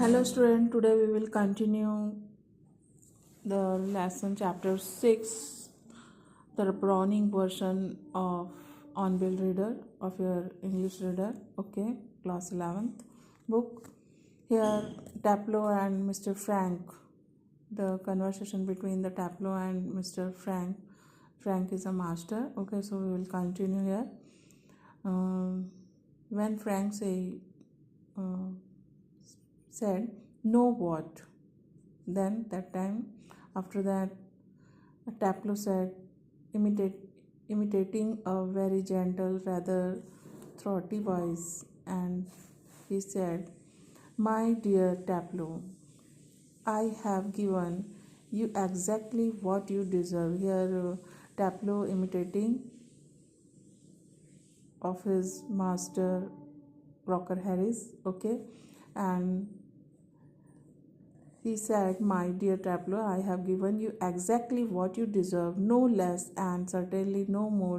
Hello student, today we will continue the lesson chapter 6, the Browning version of on-bill reader of your English reader, okay, class 11th book. Here Taplow and Mr. Frank, the conversation between the Taplow and Mr. Frank. Frank is a master, okay, so we will continue here. When Frank said, "No what?" Then that time, after that, Taplow said, imitating a very gentle, rather throaty voice, and he said, "My dear Taplow, I have given you exactly what you deserve." Here, Taplow imitating of his master Crocker Harris, okay, and he said, "My dear Taplow, I have given you exactly what you deserve, no less and certainly no more.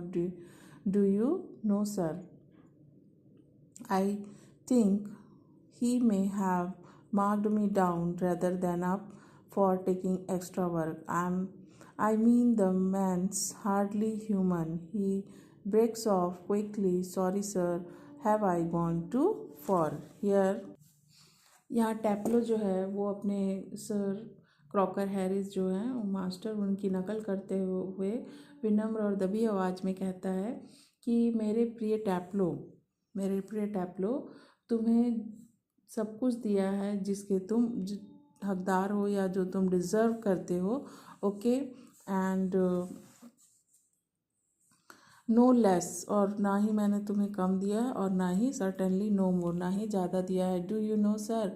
Do you know, sir? I think he may have marked me down rather than up for taking extra work. I mean, the man's hardly human." He breaks off quickly. "Sorry, sir, have I gone too far?" यहाँ टैप्लो जो है वो अपने sir Crocker Harris जो हैं वो master उनकी नकल करते हुए विनम्र और दबी आवाज़ में कहता है कि मेरे प्रिय टैप्लो, तुम्हें सब कुछ दिया है जिसके तुम हकदार हो या जो तुम डिज़र्व करते हो, ओके, एंड नो लेस, और ना ही मैंने तुम्हें कम दिया है और ना ही सर्टेनली नो मोर, ना ही ज़्यादा दिया है। Do you know sir?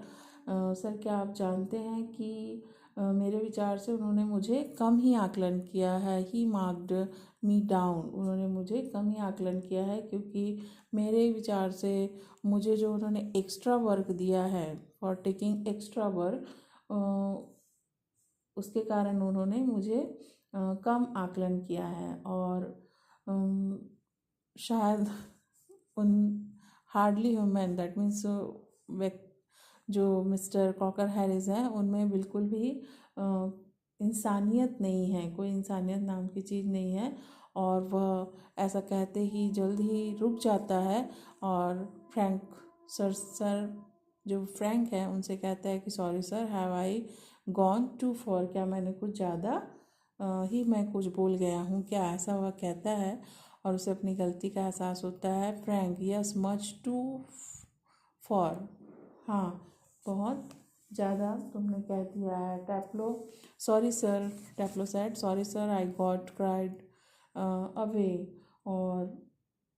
Sir क्या आप जानते हैं कि मेरे विचार से उन्होंने मुझे कम ही आकलन किया है। ही मार्क्ड मी डाउन, उन्होंने मुझे कम ही आकलन किया है क्योंकि मेरे विचार से मुझे जो उन्होंने एक्स्ट्रा वर्क दिया है, फॉर टेकिंग एक्स्ट्रा वर्क, उसके कारण उन्होंने मुझे कम आकलन किया है। और शायद उन हार्डली ह्यूमन, दैट मीन्स जो मिस्टर क्रॉकर हैरिस हैं उनमें बिल्कुल भी इंसानियत नहीं है, कोई इंसानियत नाम की चीज़ नहीं है। और वह ऐसा कहते ही जल्द ही रुक जाता है और सर जो फ्रैंक है उनसे कहता है कि sorry sir, have I gone too far, क्या मैंने कुछ ज़्यादा ही मैं कुछ बोल गया हूँ क्या, ऐसा वह कहता है और उसे अपनी गलती का एहसास होता है। Frank, yes much too far, हाँ बहुत ज़्यादा तुमने कह दिया है। Taplow, sorry sir, Taplow said, sorry sir, I got carried away, और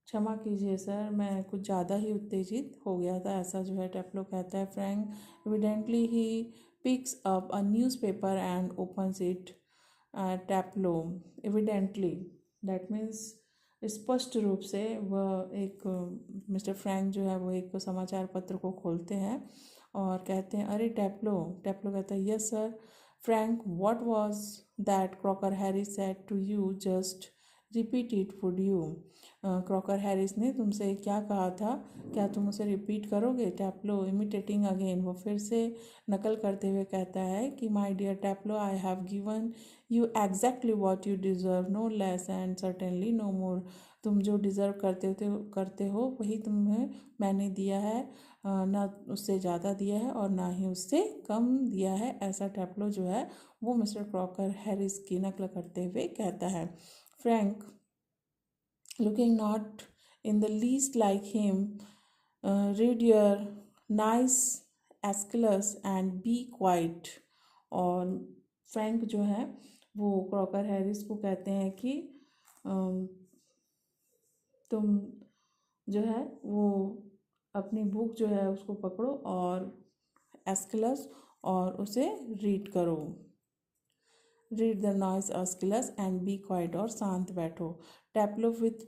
क्षमा कीजिए सर, मैं कुछ ज़्यादा ही उत्तेजित हो गया था, ऐसा जो है टैप्लो कहता है। Frank, evidently he picks up a newspaper and opens it. Taplow, evidently, that means स्पष्ट रूप से, वह एक मिस्टर फ्रैंक जो है वो एक समाचार पत्र को खोलते हैं और कहते हैं, अरे टैप्लो कहता है, yes sir. Frank, what was that Crocker Harris said to you, just repeat it would you. Crocker Harris ने तुमसे क्या कहा था, क्या तुम उसे रिपीट करोगे? टैप्लो, इमिटेटिंग अगेन, वो फिर से नकल करते हुए कहता है कि my dear Taplow, I have given you exactly what you deserve, no less and certainly no more. तुम जो डिज़र्व करते हो वही तुम्हें मैंने दिया है, ना उससे ज़्यादा दिया है और ना ही उससे कम दिया है, ऐसा टैप्लो जो है वो मिस्टर क्रॉकर हैरिस की नकल करते हुए कहता है। Frank, looking not in the least like him, read your nice Aeschylus and be quiet। और फ्रैंक जो है वो क्रॉकर हैरिस को कहते हैं कि तुम जो है वो अपनी बुक जो है उसको पकड़ो और एस्किलस और उसे रीड करो। Read the noise Aeschylus and be quiet, और शांत बैठो। टैप्लो विथ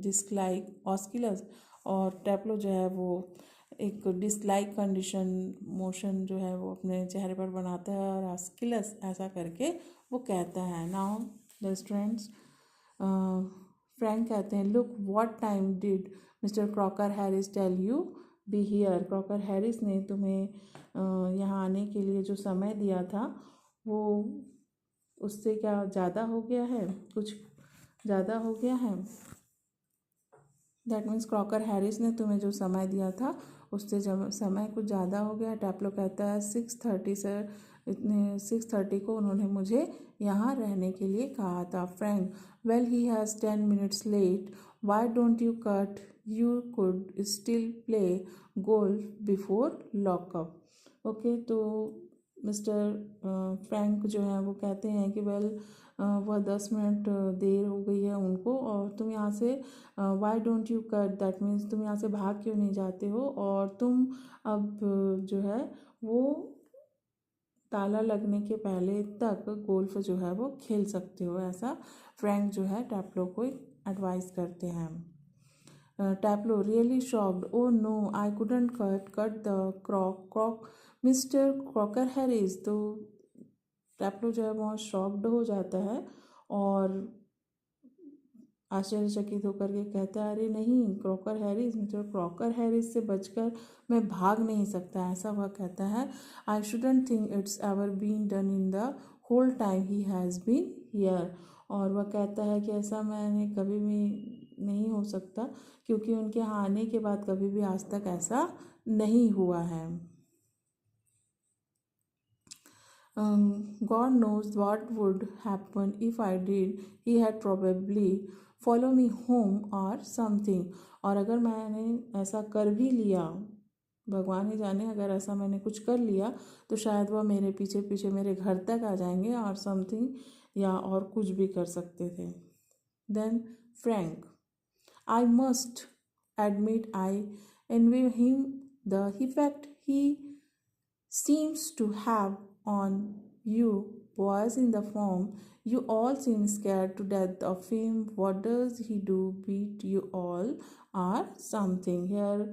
डिसलाइक ऑस्किलस, और टैप्लो जो है वो एक डिसलाइक कंडीशन मोशन जो है वो अपने चेहरे पर बनाता है और ऑस्किलस ऐसा करके वो कहता है। नाउ द स्टूडेंट्स, फ्रैंक कहते हैं, look what time did Mr Crocker Harris tell you be here. Crocker Harris ने तुम्हें यहाँ आने के लिए जो समय दिया था वो उससे क्या ज़्यादा हो गया है, कुछ ज़्यादा हो गया है। दैट मीन्स क्रॉकर हैरिस ने तुम्हें जो समय दिया था उससे जब समय कुछ ज़्यादा हो गया। टैप्लो कहता है 6:30 सर, इतने 6:30 को उन्होंने मुझे यहाँ रहने के लिए कहा था। Frank, well he has 10 minutes late, why don't you cut, you could still play golf before lockup. Okay, तो मिस्टर फ्रैंक जो है वो कहते हैं कि वेल वह 10 मिनट देर हो गई है उनको और तुम यहाँ से Y don't you cut, that means तुम यहाँ से भाग क्यों नहीं जाते हो और तुम अब जो है वो ताला लगने के पहले तक गोल्फ जो है वो खेल सकते हो। ऐसा फ्रैंक जो है टैप्लो को एडवाइस करते हैं। Taplow really shocked, oh no I couldn't cut the crock mister Crocker Harris. तो टैप्लो जो है बहुत शॉक्ड हो जाता है और आश्चर्यचकित होकर के कहता है, अरे नहीं Crocker Harris, mister Crocker Harris से बचकर मैं भाग नहीं सकता। ऐसा वह कहता है। I shouldn't think it's ever been done in the whole time he has been here. और वह कहता है कि ऐसा मैंने कभी भी नहीं हो सकता क्योंकि उनके यहाँ आने के बाद कभी भी आज तक ऐसा नहीं हुआ है। God knows what would happen if I did. He had probably follow me home or something. और अगर मैंने ऐसा कर भी लिया, भगवान ही जाने अगर ऐसा मैंने कुछ कर लिया तो शायद वह मेरे पीछे पीछे मेरे घर तक आ जाएंगे और समथिंग या और कुछ भी कर सकते थे। Then Frank, I must admit I envy him the effect he seems to have on you boys in the form. You all seem scared to death of him. What does he do? Beat you all or something? Here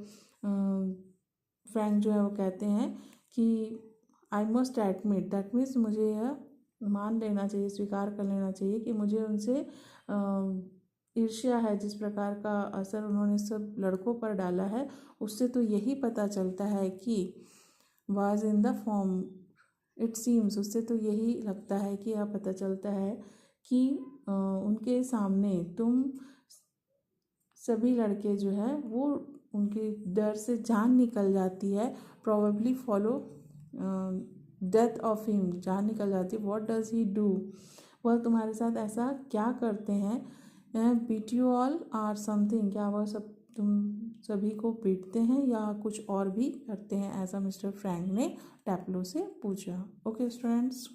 Frank जो है वो कहते हैं कि I must admit, that means मुझे यह मान लेना चाहिए, स्वीकार कर लेना चाहिए कि मुझे उनसे ईर्ष्या है। जिस प्रकार का असर उन्होंने सब लड़कों पर डाला है उससे तो यही पता चलता है कि was in the form, it seems, उससे तो यही लगता है कि यह पता चलता है कि उनके सामने तुम सभी लड़के जो है वो उनके डर से जान निकल जाती है। Probably follow death of him, जान निकल जाती है। व्हाट डज ही डू, वह तुम्हारे साथ ऐसा क्या करते हैं। Beat you all or something, क्या वह सब तुम सभी को पीटते हैं या कुछ और भी करते हैं, ऐसा मिस्टर फ्रैंक ने टैप्लो से पूछा। Okay students.